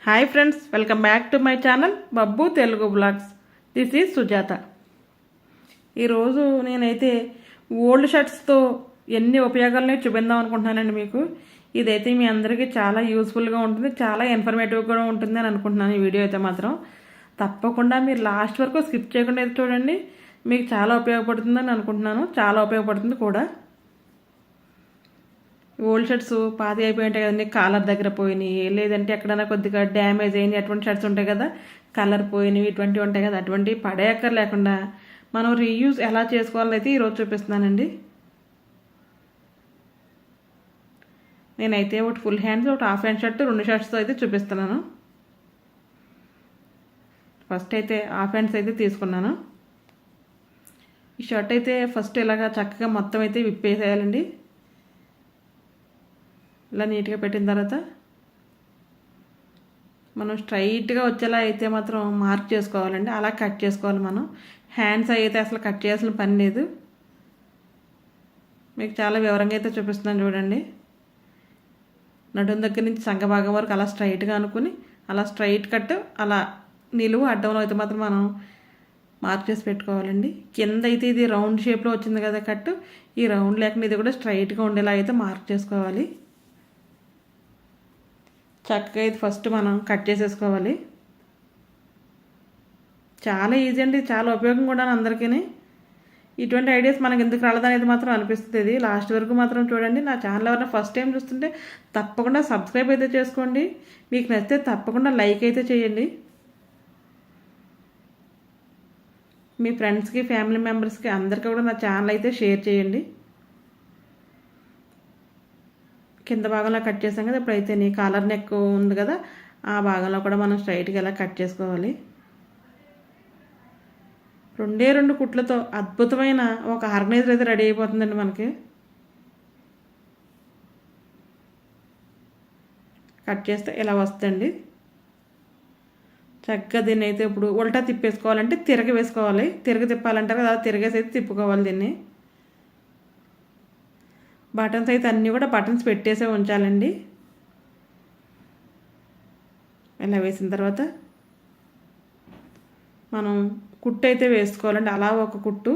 Hi friends, welcome back to my channel Babbu Telugu blogs. This is Sujatha. ఈరోజు నేనైతే old షర్ట్స్తో ఎన్ని ఉపయోగాలని చూపిందాం అనుకుంటున్నానండి మీకు. ఇదైతే మీ అందరికీ చాలా యూస్ఫుల్గా ఉంటుంది, చాలా ఇన్ఫర్మేటివ్గా కూడా ఉంటుంది అని అనుకుంటున్నాను. ఈ వీడియో అయితే మాత్రం తప్పకుండా మీరు లాస్ట్ వరకు స్కిప్ చేయకుండా అయితే చూడండి. మీకు చాలా ఉపయోగపడుతుందని అనుకుంటున్నాను, చాలా ఉపయోగపడుతుంది కూడా. ఓల్డ్ షర్ట్స్ పాత అయిపోయి ఉంటాయి కదండి, కాలర్ దగ్గర పోయినాయి, లేదంటే ఎక్కడైనా కొద్దిగా డ్యామేజ్ అయినాయి, అటువంటి షర్ట్స్ ఉంటాయి కదా, కలర్ పోయినవి ఇటువంటివి ఉంటాయి కదా, అటువంటి పడేయక్కర్ లేకుండా మనం రీయూజ్ ఎలా చేసుకోవాలని అయితే ఈరోజు చూపిస్తున్నానండి. నేనైతే ఒకటి ఫుల్ హ్యాండ్స్, ఒకటి హాఫ్ హ్యాండ్ షర్ట్, 2 షర్ట్స్తో అయితే చూపిస్తున్నాను. ఫస్ట్ అయితే హాఫ్ హ్యాండ్స్ అయితే తీసుకున్నాను. ఈ షర్ట్ అయితే ఫస్ట్ ఇలాగా చక్కగా మొత్తం అయితే విప్పేసేయాలండి. ఇలా నీట్గా పెట్టిన తర్వాత మనం స్ట్రైట్గా వచ్చేలా అయితే మాత్రం మార్క్ చేసుకోవాలండి. అలా కట్ చేసుకోవాలి మనం. హ్యాండ్స్ అయితే అసలు కట్ చేయాల్సిన పని లేదు. మీకు చాలా వివరంగా అయితే చూపిస్తున్నాను చూడండి. నడుం దగ్గర నుంచి సంఘ భాగం వరకు అలా స్ట్రైట్గా అనుకుని అలా స్ట్రైట్ కట్, అలా నిలువు అడ్డంలో అయితే మాత్రం మనం మార్క్ చేసి పెట్టుకోవాలండి. కింద అయితే ఇది రౌండ్ షేప్లో వచ్చింది కదా కట్, ఈ రౌండ్ లేకుండా ఇది కూడా స్ట్రైట్గా ఉండేలా అయితే మార్క్ చేసుకోవాలి. చక్కగా ఇది ఫస్ట్ మనం కట్ చేసేసుకోవాలి. చాలా ఈజీ అండి, చాలా ఉపయోగం కూడా అందరికీ. ఇటువంటి ఐడియాస్ మనకి ఎందుకు రాలేదనేది మాత్రం అనిపిస్తుంది. లాస్ట్ వరకు మాత్రం చూడండి. నా ఛానల్ ఎవరైనా ఫస్ట్ టైం చూస్తుంటే తప్పకుండా సబ్స్క్రైబ్ అయితే చేసుకోండి. మీకు నచ్చితే తప్పకుండా లైక్ అయితే చేయండి. మీ ఫ్రెండ్స్కి, ఫ్యామిలీ మెంబర్స్కి అందరికీ కూడా నా ఛానల్ అయితే షేర్ చేయండి. కింద భాగంలో కట్ చేసాం కదా, ఇప్పుడైతే నీ కాలర్ నెక్ ఉంది కదా, ఆ భాగంలో కూడా మనం స్ట్రైట్గా ఇలా కట్ చేసుకోవాలి. 2 కుట్లతో అద్భుతమైన ఒక ఆర్గనైజర్ అయితే రెడీ అయిపోతుందండి మనకి. కట్ చేస్తే ఇలా వస్తుంది. చక్కగా దీన్ని అయితే ఇప్పుడు ఉల్టా తిప్పేసుకోవాలంటే తిరగ వేసుకోవాలి. తిరగ తిప్పాలంటారు కదా, తిరగేసి అయితే తిప్పుకోవాలి దీన్ని. బటన్స్ అయితే అన్నీ కూడా బటన్స్ పెట్టేసే ఉంచాలండి. ఇలా వేసిన తర్వాత మనం కుట్టు అయితే వేసుకోవాలండి. అలా ఒక కుట్టు,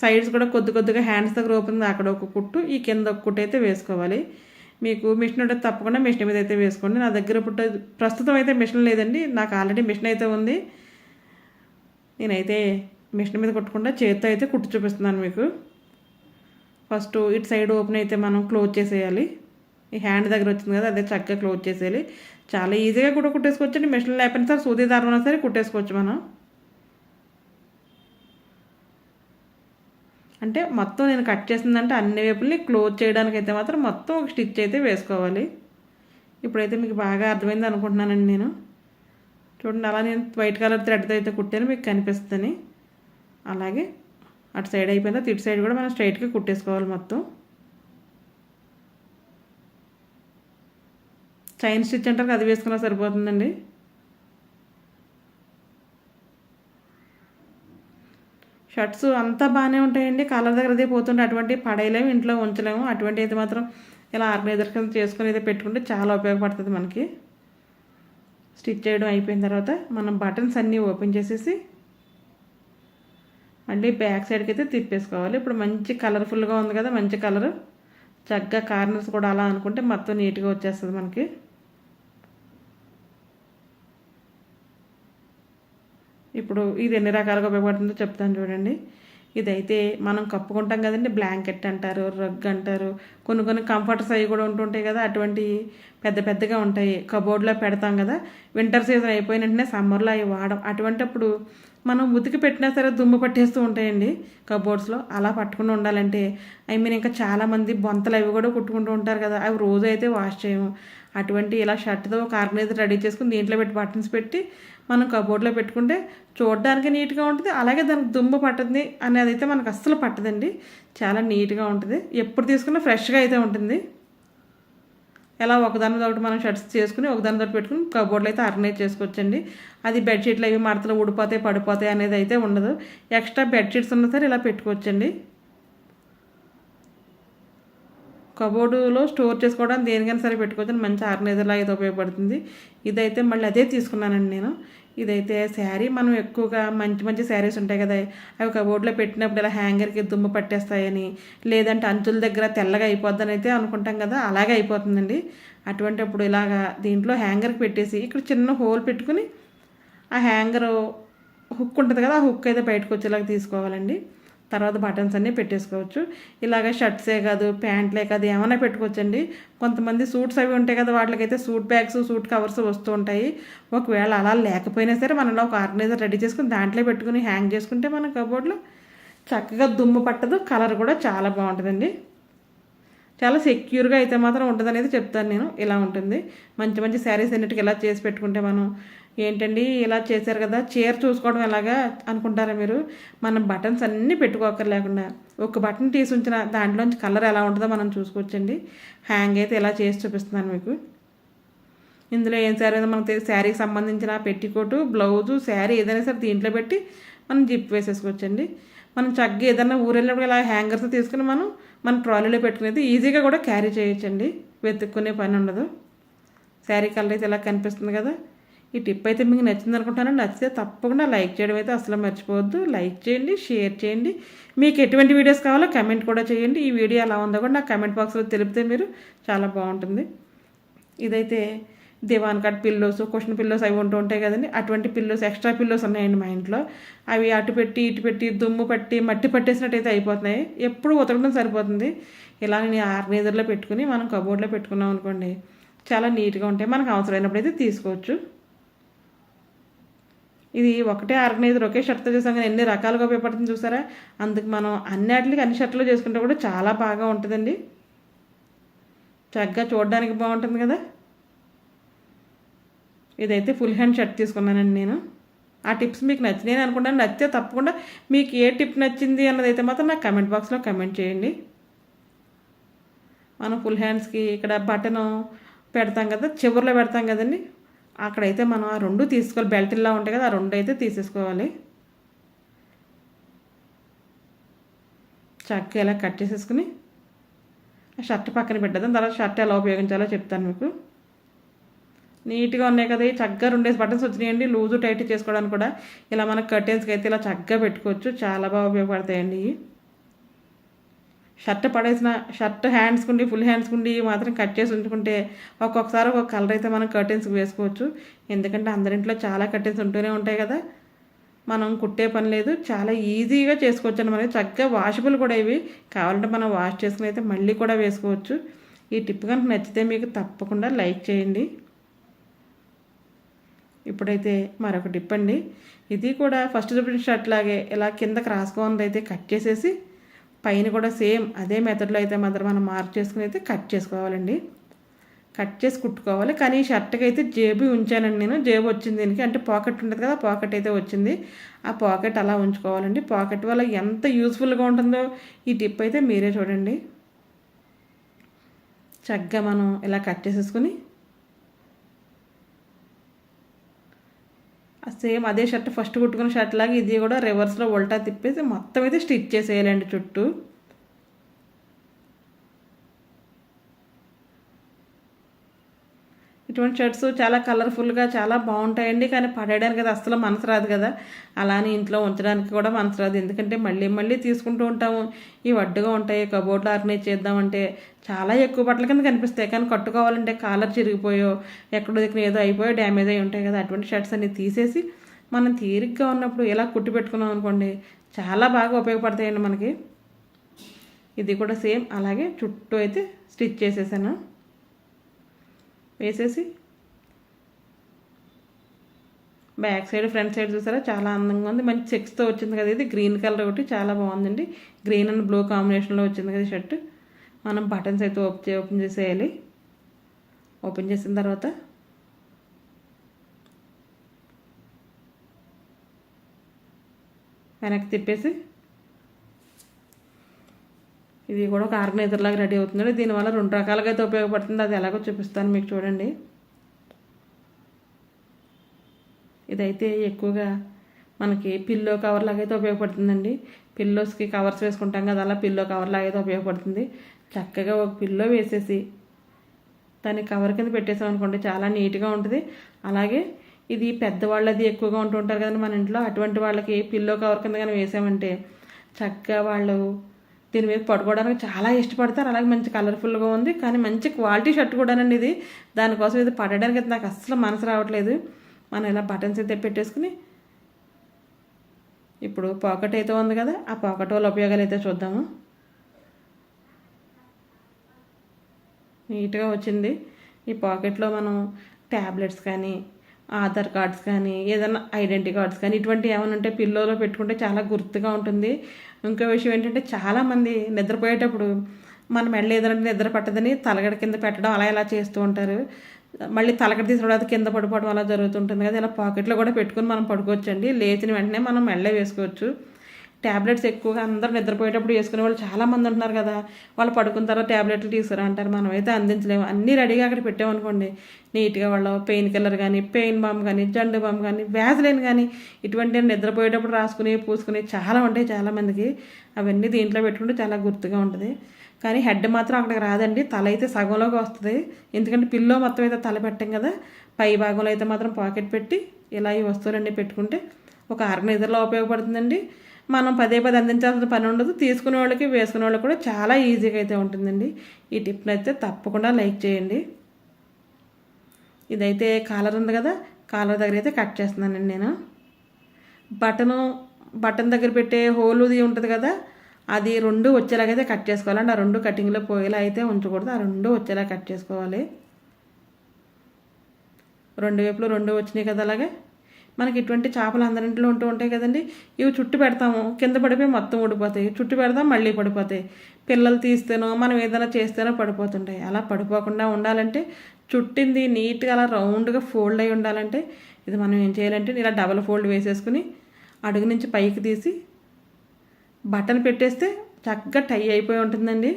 సైడ్స్ కూడా కొద్దిగా హ్యాండ్స్ దగ్గర ఓపెన్ అక్కడ ఒక కుట్టు, ఈ కింద ఒక కుట్టు అయితే వేసుకోవాలి. మీకు మిషన్ ఉంటే తప్పకుండా మిషన్ మీద అయితే వేసుకోండి. నా దగ్గర ఇప్పుడు ప్రస్తుతం అయితే మిషన్ లేదండి, నాకు ఆల్రెడీ మిషన్ అయితే ఉంది. నేనైతే మిషన్ మీద కుట్టకుండా చేతితో అయితే కుట్టు చూపిస్తున్నాను మీకు. ఫస్ట్ ఇటు సైడ్ ఓపెన్ అయితే మనం క్లోజ్ చేసేయాలి. ఈ హ్యాండ్ దగ్గర వచ్చింది కదా, అదే చక్కగా క్లోజ్ చేసేయాలి. చాలా ఈజీగా కూడా కుట్టేసుకోవచ్చండి. మిషన్ లేకపోయినా సరే సూది దారం సరే కుట్టేసుకోవచ్చు మనం. అంటే మొత్తం నేను కట్ చేసిందంటే అన్ని వైపుల్ని క్లోజ్ చేయడానికి అయితే మాత్రం మొత్తం ఒక స్టిచ్ అయితే వేసుకోవాలి. ఇప్పుడైతే మీకు బాగా అర్థమైంది అనుకుంటున్నానండి నేను. చూడండి, అలా నేను వైట్ కలర్ థ్రెడ్తో అయితే కుట్టాను, మీకు కనిపిస్తుంది. అలాగే అటు సైడ్ అయిపోయిందా, ఇటు సైడ్ కూడా మనం స్ట్రైట్గా కుట్టేసుకోవాలి మొత్తం. చైన్ స్టిచ్ అంటారు, అది వేసుకున్నా సరిపోతుందండి. షర్ట్స్ అంతా బాగానే ఉంటాయండి, కాలర్ దగ్గర అదే పోతుంటే అటువంటి పడేయలేము, ఇంట్లో ఉంచలేము. అటువంటి అయితే మాత్రం ఇలా ఆర్గనైజర్ కింద చేసుకుని అయితే పెట్టుకుంటే చాలా ఉపయోగపడుతుంది మనకి. స్టిచ్ చేయడం అయిపోయిన తర్వాత మనం బటన్స్ అన్నీ ఓపెన్ చేసేసి మళ్ళీ బ్యాక్ సైడ్కి అయితే తిప్పేసుకోవాలి. ఇప్పుడు మంచి కలర్ఫుల్గా ఉంది కదా, మంచి కలర్. చక్కగా కార్నర్స్ కూడా అలా అనుకుంటే మొత్తం నీట్గా వచ్చేస్తుంది మనకి. ఇప్పుడు ఇది ఎన్ని రకాలుగా ఉపయోగపడుతుందో చెప్తాను చూడండి. ఇదైతే మనం కప్పుకుంటాం కదండి, బ్లాంకెట్ అంటారు, రగ్ అంటారు, కొన్ని కంఫర్ట్స్ అవి కూడా ఉంటుంటాయి కదా, అటువంటి పెద్దగా ఉంటాయి, కబోర్డ్లో పెడతాం కదా. వింటర్ సీజన్ అయిపోయిన వెంటనే సమ్మర్లో అవి వాడడం, అటువంటిప్పుడు మనం ఉతికి పెట్టినా సరే దుమ్ము పట్టేస్తూ ఉంటాయండి కబోర్డ్స్లో. అలా పట్టకుండా ఉండాలంటే ఇంకా చాలామంది బొంతలు అవి కూడా కుట్టుకుంటూ ఉంటారు కదా, అవి రోజు అయితే వాష్ చేయము. అటువంటి ఇలా షర్ట్తో ఒక ఆర్గనైజర్ రెడీ చేసుకుని దీంట్లో పెట్టి బటన్స్ పెట్టి మనం కబోర్డ్లో పెట్టుకుంటే చూడడానికి నీట్గా ఉంటుంది. అలాగే దానికి దుమ్ము పట్టదు అనేది అయితే మనకు అస్సలు పట్టదండి, చాలా నీట్గా ఉంటుంది. ఎప్పుడు తీసుకున్నా ఫ్రెష్గా అయితే ఉంటుంది. ఎలా ఒకదాని ఒకటి మనం షర్ట్స్ చేసుకుని ఒకదాని తోటి పెట్టుకుని కబోర్డ్లో అయితే ఆర్గనైజ్ చేసుకోవచ్చండి. అది బెడ్షీట్లు అవి మడతలు ఊడిపోతాయి, పడిపోతాయి అనేది అయితే ఉండదు. ఎక్స్ట్రా బెడ్షీట్స్ ఉన్నా సరే ఇలా పెట్టుకోవచ్చండి. కబోర్డులో స్టోర్ చేసుకోవడానికి దేనికైనా సరే పెట్టుకోవచ్చు, మంచి ఆర్గనైజర్ లాగా అయితే ఉపయోగపడుతుంది. ఇదైతే మళ్ళీ అదే తీసుకున్నానండి నేను. ఇదైతే శారీ మనం ఎక్కువగా మంచి మంచి శారీస్ ఉంటాయి కదా, అవి కబోర్డ్లో పెట్టినప్పుడు ఇలా హ్యాంగర్కి దుమ్ము పట్టేస్తాయని, లేదంటే అంచుల దగ్గర తెల్లగా అయిపోద్దని అయితే అనుకుంటాం కదా, అలాగే అయిపోతుందండి. అటువంటిప్పుడు ఇలాగా దీంట్లో హ్యాంగర్కి పెట్టేసి ఇక్కడ చిన్న హోల్ పెట్టుకుని ఆ హ్యాంగరు హుక్ ఉంటుంది కదా, ఆ హుక్ అయితే బయటకు వచ్చేలాగా తీసుకోవాలండి. తర్వాత బటన్స్ అన్నీ పెట్టేసుకోవచ్చు. ఇలాగ షర్ట్సే కాదు, ప్యాంట్లే కాదు, ఏమైనా పెట్టుకోవచ్చండి. కొంతమంది సూట్స్ అవి ఉంటాయి కదా, వాటికైతే సూట్ బ్యాగ్స్, సూట్ కవర్స్ వస్తూ ఉంటాయి. ఒకవేళ అలా లేకపోయినా సరే మనం ఒక ఆర్గనైజర్ రెడీ చేసుకుని దాంట్లో పెట్టుకుని హ్యాంగ్ చేసుకుంటే మన కబోర్డ్లో చక్కగా దుమ్ము పట్టదు, కలర్ కూడా చాలా బాగుంటుందండి. చాలా సెక్యూర్గా అయితే మాత్రం ఉంటుంది అనేది చెప్తాను నేను. ఇలా ఉంటుంది. మంచి మంచి శారీస్ అన్నిటికీ ఇలా చేసి పెట్టుకుంటే మనం ఏంటండి ఇలా చేశారు కదా, చీర చూసుకోవడం ఎలాగా అనుకుంటారా మీరు? మనం బటన్స్ అన్నీ పెట్టుకోకర్లేకుండా ఒక బటన్ తీసి ఉంచిన దాంట్లోంచి కలర్ ఎలా ఉంటుందో మనం చూసుకోవచ్చండి. హ్యాంగ్ అయితే ఇలా చేసి చూపిస్తున్నాను మీకు. ఇందులో ఏం శారీ మనకు శారీకి సంబంధించిన పెట్టికోటు, బ్లౌజు, శారీ ఏదైనా సరే దీంట్లో పెట్టి మనం జిప్ వేసేసుకోవచ్చండి. మనం చక్కగా ఏదైనా ఊరెళ్ళినప్పుడు ఇలా హ్యాంగర్స్ తీసుకుని మన ట్రాలీలో పెట్టుకునేది ఈజీగా కూడా క్యారీ చేయొచ్చండి, వెతుక్కునే పని ఉండదు. శారీ కలర్ అయితే ఇలా కనిపిస్తుంది కదా. ఈ టిప్ అయితే మీకు నచ్చింది అనుకుంటానండి. నచ్చితే తప్పకుండా లైక్ చేయడం అయితే అసలు మర్చిపోవద్దు. లైక్ చేయండి, షేర్ చేయండి. మీకు ఎటువంటి వీడియోస్ కావాలో కమెంట్ కూడా చేయండి. ఈ వీడియో ఎలా ఉందో కూడా నాకు కమెంట్ బాక్స్లో తెలిపితే మీరు చాలా బాగుంటుంది. ఇదైతే దివాన్ కట్ పిల్లోస్, క్వశ్చన్ పిల్లోస్ అవి ఉంటూ ఉంటాయి కదండి, అటువంటి పిల్లోస్, ఎక్స్ట్రా పిల్లోస్ ఉన్నాయండి మా ఇంట్లో. అవి అటు పెట్టి ఇటు పెట్టి దుమ్ము పట్టి మట్టి పట్టేసినట్టు అయితే అయిపోతున్నాయి. ఎప్పుడు ఉతకడం సరిపోతుంది. ఇలా నేను ఆర్గనైజర్లో పెట్టుకుని మనం కబోర్డ్లో పెట్టుకున్నాం అనుకోండి, చాలా నీట్గా ఉంటాయి. మనకు అవసరమైనప్పుడు అయితే తీసుకోవచ్చు. ఇది ఒకటే ఆర్గనైజర్ ఒకే షర్ట్తో చేసాం కానీ ఎన్ని రకాలుగా ఉపయోగపడుతుంది చూసారా. అందుకు మనం అన్ని షర్ట్లు చేసుకుంటే కూడా చాలా బాగా ఉంటుందండి. చక్కగా చూడడానికి బాగుంటుంది కదా. ఇదైతే ఫుల్ హ్యాండ్ షర్ట్ తీసుకున్నానండి నేను. ఆ టిప్స్ మీకు నచ్చినాయి అనుకుంటాను. నచ్చితే తప్పకుండా మీకు ఏ టిప్ నచ్చింది అన్నదైతే మాత్రం నాకు కమెంట్ బాక్స్లో కమెంట్ చేయండి. మనం ఫుల్ హ్యాండ్స్కి ఇక్కడ బటను పెడతాం కదా, చివర్లో పెడతాం కదండి, అక్కడైతే మనం ఆ రెండు తీసుకోవాలి. బెల్ట్ ఇలా ఉంటాయి కదా, ఆ రెండు అయితే తీసేసుకోవాలి. చక్కగా ఇలా కట్ చేసేసుకుని ఆ షర్ట్ పక్కన పెట్టేద్దాం. తర్వాత షర్ట్ ఎలా ఉపయోగించాలో చెప్తాను మీకు. నీట్గా ఉన్నాయి కదా, చక్కగా 2 బటన్స్ వచ్చినాయండి. లూజు టైట్ చేసుకోవడానికి కూడా ఇలా మన కర్టెన్స్కి అయితే ఇలా చక్కగా పెట్టుకోవచ్చు. చాలా బాగా ఉపయోగపడతాయండి. షర్ట్ పడేసిన షర్ట్ హ్యాండ్స్కి ఉండి ఫుల్ హ్యాండ్స్కి ఉండి మాత్రం కట్ చేసి ఉంచుకుంటే ఒక్కొక్కసారి ఒక కలర్ అయితే మనం కర్టెన్స్కి వేసుకోవచ్చు. ఎందుకంటే అందరింట్లో చాలా కర్టెన్స్ ఉంటూనే ఉంటాయి కదా, మనం కుట్టే పని లేదు, చాలా ఈజీగా చేసుకోవచ్చు అండి. మనకి చక్కగా వాషబుల్ కూడా ఇవి. కావాలంటే మనం వాష్ చేసుకుని అయితే మళ్ళీ కూడా వేసుకోవచ్చు. ఈ టిప్ కనుక నచ్చితే మీకు తప్పకుండా లైక్ చేయండి. ఇప్పుడైతే మరొక టిప్ అండి. ఇది కూడా ఫస్ట్ చూపించిన షర్ట్ లాగే ఇలా కింద క్రాస్గా ఉందైతే కట్ చేసేసి పైన కూడా సేమ్ అదే మెథడ్లో అయితే మాత్రం మనం మార్క్ చేసుకుని అయితే కట్ చేసుకోవాలండి. కట్ చేసి కుట్టుకోవాలి. కానీ ఈ షర్ట్కి అయితే జేబు ఉంచానండి నేను. జేబు వచ్చింది దీనికి, అంటే పాకెట్ ఉంటుంది కదా, పాకెట్ అయితే వచ్చింది. ఆ పాకెట్ అలా ఉంచుకోవాలండి. పాకెట్ వల్ల ఎంత యూస్ఫుల్గా ఉంటుందో ఈ టిప్ అయితే మీరే చూడండి. చక్కగా మనం ఇలా కట్ చేసేసుకుని సేమ్ అదే షర్ట్ ఫస్ట్ కుట్టుకున్న షర్ట్ లాగా ఇది కూడా రివర్స్లో ఉల్టా తిప్పేసి మొత్తం అయితే స్టిచ్ చేసేయాలండి చుట్టూ. ఇటువంటి షర్ట్స్ చాలా కలర్ఫుల్గా చాలా బాగుంటాయండి. కానీ పడేయడానికి అది అస్సలు మనసు రాదు కదా, అలానే ఇంట్లో ఉంచడానికి కూడా మనసు రాదు. ఎందుకంటే మళ్ళీ మళ్ళీ తీసుకుంటూ ఉంటాము. ఇవి అడ్డుగా ఉంటాయి. కబోర్డ్లో ఆర్గనైజ్ చేద్దామంటే చాలా ఎక్కువ బట్టల కింద కనిపిస్తాయి. కానీ కట్టుకోవాలంటే కాలర్ చిరిగిపోయో ఎక్కడో దగ్గర ఏదో అయిపోయో డ్యామేజ్ అయి ఉంటాయి కదా. అటువంటి షర్ట్స్ అన్ని తీసేసి మనం తీరిగ్గా ఉన్నప్పుడు ఇలా కుట్టి పెట్టుకున్నాం అనుకోండి, చాలా బాగా ఉపయోగపడతాయండి మనకి. ఇది కూడా సేమ్ అలాగే చుట్టూ అయితే స్టిచ్ చేసేసాను. వేసేసి బ్యాక్ సైడ్ ఫ్రంట్ సైడ్ చూసారా చాలా అందంగా ఉంది. మంచి చెక్స్తో వచ్చింది కదా. ఇది గ్రీన్ కలర్ ఒకటి చాలా బాగుందండి. గ్రీన్ అండ్ బ్లూ కాంబినేషన్లో వచ్చింది కదా షర్ట్. మనం బటన్స్ అయితే ఓపెన్ చేసేయాలి. ఓపెన్ చేసిన తర్వాత వెనక్కి తిప్పేసి ఇది కూడా ఒక ఆర్గనైజర్ లాగా రెడీ అవుతుంది. దీనివల్ల 2 రకాలుగా అయితే ఉపయోగపడుతుంది. అది ఎలాగో చూపిస్తాను మీకు చూడండి. ఇదైతే ఎక్కువగా మనకి పిల్లో కవర్ లాగా అయితే ఉపయోగపడుతుందండి. పిల్లోస్కి కవర్స్ వేసుకుంటాం కదా, అలా పిల్లో కవర్ లాగా అయితే ఉపయోగపడుతుంది. చక్కగా ఒక పిల్లో వేసేసి దాన్ని కవర్ కింద పెట్టేసాం అనుకోండి, చాలా నీట్గా ఉంటుంది. అలాగే ఇది పెద్దవాళ్ళది ఎక్కువగా ఉంటుంటారు కదండి మన ఇంట్లో, అటువంటి వాళ్ళకి పిల్లో కవర్ కింద కానీ వేసామంటే చక్కగా వాళ్ళు దీని మీద పడుకోవడానికి చాలా ఇష్టపడతారు. అలాగే మంచి కలర్ఫుల్గా ఉంది, కానీ మంచి క్వాలిటీ షర్ట్ కూడానండి ఇది. దానికోసం ఇది పడడానికి అయితే నాకు అస్సలు మనసు రావట్లేదు. మనం ఇలా బటన్స్ అయితే పెట్టేసుకుని ఇప్పుడు పాకెట్ అయితే ఉంది కదా, ఆ పాకెట్ వల్ల ఉపయోగాలు అయితే చూద్దాము. నీట్గా వచ్చింది. ఈ పాకెట్లో మనం ట్యాబ్లెట్స్ కానీ, ఆధార్ కార్డ్స్ కానీ, ఏదైనా ఐడెంటిటీ కార్డ్స్ కానీ ఇటువంటి ఏమైనా ఉంటే పిల్లోలో పెట్టుకుంటే చాలా గుర్తుగా ఉంటుంది. ఇంకో విషయం ఏంటంటే చాలామంది నిద్రపోయేటప్పుడు మన మెడలో ఏదైనా నిద్ర పట్టదని తలగడ కింద పెట్టడం అలా ఇలా చేస్తూ ఉంటారు. మళ్ళీ తలగడ తీసుకోవడానికి కింద పడిపోవడం అలా జరుగుతుంటుంది కదా, ఇలా పాకెట్లో కూడా పెట్టుకుని మనం పడుకోవచ్చండి. లేచిన వెంటనే మనం మెడలో వేసుకోవచ్చు. ట్యాబ్లెట్స్ ఎక్కువగా అందరూ నిద్రపోయేటప్పుడు వేసుకునే వాళ్ళు చాలామంది ఉంటున్నారు కదా, వాళ్ళు పడుకున్న తర్వాత ట్యాబ్లెట్లు తీసుకురా అంటారు. మనమైతే అందించలేము. అన్నీ రెడీగా అక్కడ పెట్టామనుకోండి, నీట్గా వాళ్ళు పెయిన్ కిల్లర్ కానీ, పెయిన్ బామ్ కానీ, జండు బామ్ కానీ, వ్యాజ్లైన్ కానీ ఇటువంటి నిద్రపోయేటప్పుడు రాసుకుని పూసుకుని చాలా ఉంటాయి చాలామందికి. అవన్నీ దీంట్లో పెట్టుకుంటే చాలా గుర్తుగా ఉంటుంది. కానీ హెడ్ మాత్రం అక్కడికి రాదండి, తల అయితే సగంలోకి వస్తుంది. ఎందుకంటే పిల్లో మొత్తం అయితే తల పెట్టాం కదా, పై భాగంలో అయితే మాత్రం పాకెట్ పెట్టి ఇలా ఈ వస్తువులన్నీ పెట్టుకుంటే ఒక ఆర్గనైజర్లో ఉపయోగపడుతుందండి. మనం పదే పదే అందించాల్సిన పని ఉండదు. తీసుకునే వాళ్ళకి వేసుకునే వాళ్ళకి కూడా చాలా ఈజీగా అయితే ఉంటుందండి. ఈ టిప్ని అయితే తప్పకుండా లైక్ చేయండి. ఇదైతే కాలర్ ఉంది కదా, కాలర్ దగ్గర అయితే కట్ చేస్తున్నానండి నేను. బటన్ దగ్గర పెట్టే హోలుది ఉంటుంది కదా, అది 2 వచ్చేలాగైతే కట్ చేసుకోవాలండి. ఆ 2 కటింగ్లో పోయేలా అయితే ఉంచకూడదు, ఆ 2 వచ్చేలా కట్ చేసుకోవాలి. 2 వైపులు 2 వచ్చినాయి కదా. అలాగే మనకి ఇటువంటి చేపలు అందరింట్లో ఉంటూ ఉంటాయి కదండి, ఇవి చుట్టు పెడతాము, కింద పడిపోయి మొత్తం ఊడిపోతాయి. చుట్టు పెడతాం మళ్ళీ పడిపోతాయి. పిల్లలు తీస్తేనో మనం ఏదైనా చేస్తేనో పడిపోతుంటాయి. అలా పడిపోకుండా ఉండాలంటే చుట్టింది నీట్గా అలా రౌండ్గా ఫోల్డ్ అయి ఉండాలంటే ఇది మనం ఏం చేయాలంటే ఇలా డబల్ ఫోల్డ్ వేసేసుకుని అడుగు నుంచి పైకి తీసి బటన్ పెట్టేస్తే చక్కగా టై అయిపోయి ఉంటుందండి.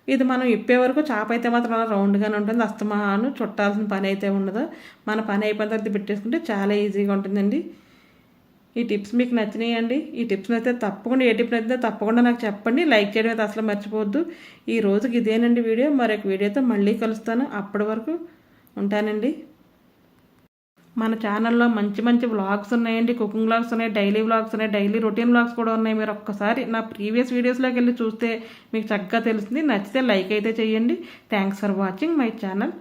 ఇది మనం ఇప్పే వరకు చేప అయితే మాత్రం అలా రౌండ్గానే ఉంటుంది, అస్తమాను చుట్టాల్సిన పని అయితే ఉండదు. మన పని అయిపోయిన తర్వాత పెట్టేసుకుంటే చాలా ఈజీగా ఉంటుందండి. ఈ టిప్స్ మీకు నచ్చినాయండి. ఈ టిప్స్ని అయితే తప్పకుండా, ఏ టిప్ అయితే తప్పకుండా నాకు చెప్పండి. లైక్ చేయడం అయితే అసలు మర్చిపోవద్దు. ఈ రోజుకి ఇదేనండి వీడియో. మరొక వీడియోతో మళ్ళీ కలుస్తాను. అప్పటి వరకు ఉంటానండి. మన ఛానల్లో మంచి మంచి వ్లాగ్స్ ఉన్నాయండి, కుకింగ్ వ్లాగ్స్ ఉన్నాయి, డైలీ వ్లాగ్స్ ఉన్నాయి, డైలీ రొటీన్ వ్లాగ్స్ కూడా ఉన్నాయి. మీరు ఒక్కసారి నా ప్రీవియస్ వీడియోస్లోకి వెళ్ళి చూస్తే మీకు చక్కగా తెలుస్తుంది. నచ్చితే లైక్ అయితే చేయండి. Thanks for watching my channel.